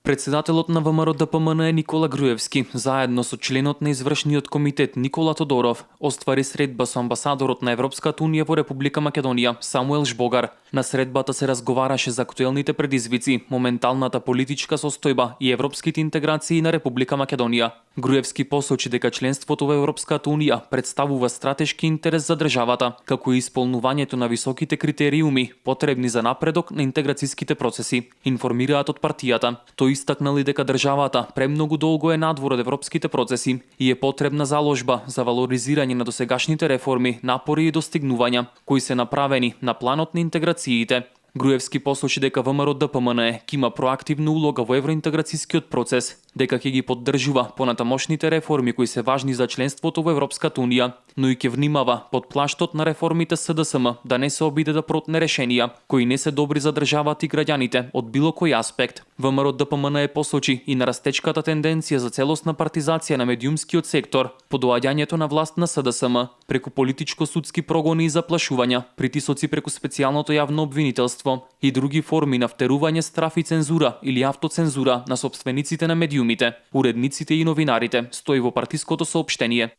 Председателот на ВМРО-ДПМН Никола Груевски, заедно со членот на извршниот комитет Никола Тодоров, оствари средба со амбасадорот на Европската унија во Република Македонија, Самуел Жбогар. На средбата се разговараше за актуелните предизвици, моменталната политичка состојба и европските интеграции на Република Македонија. Груевски посочи дека членството во Европската унија представува стратешки интерес за државата, како и исполнувањето на високите критериуми потребни за напредок на интеграцијските процеси, информираат од партијата. Тој истакнали дека државата премногу долго е надвор од европските процеси и е потребна заложба за валоризирање на досегашните реформи, напори и достигнувања кои се направени на планот на интеграциите. Груевски посочи дека ВМРО-ДПМН ќе има проактивна улога во евроинтеграцијскиот процес, дека ќе ги поддржува понатамошните реформи кои се важни за членството во Европската унија, но и ќе внимава под плаштот на реформите СДСМ да не се обиде да протне решенија кои не се добри за државата и граѓаните од било кој аспект. ВМРО-ДПМН посочи и на растечката тенденција за целосна партизација на медиумскиот сектор, по доаѓањето на власт на СДСМ, преку политичко-судски прогони и заплашувања, притисоци преку специјалното јавно обвинителство и други форми на втерување, страф и цензура или автоцензура на сопствениците на медиумите, уредниците и новинарите, стои во партиското соопштение.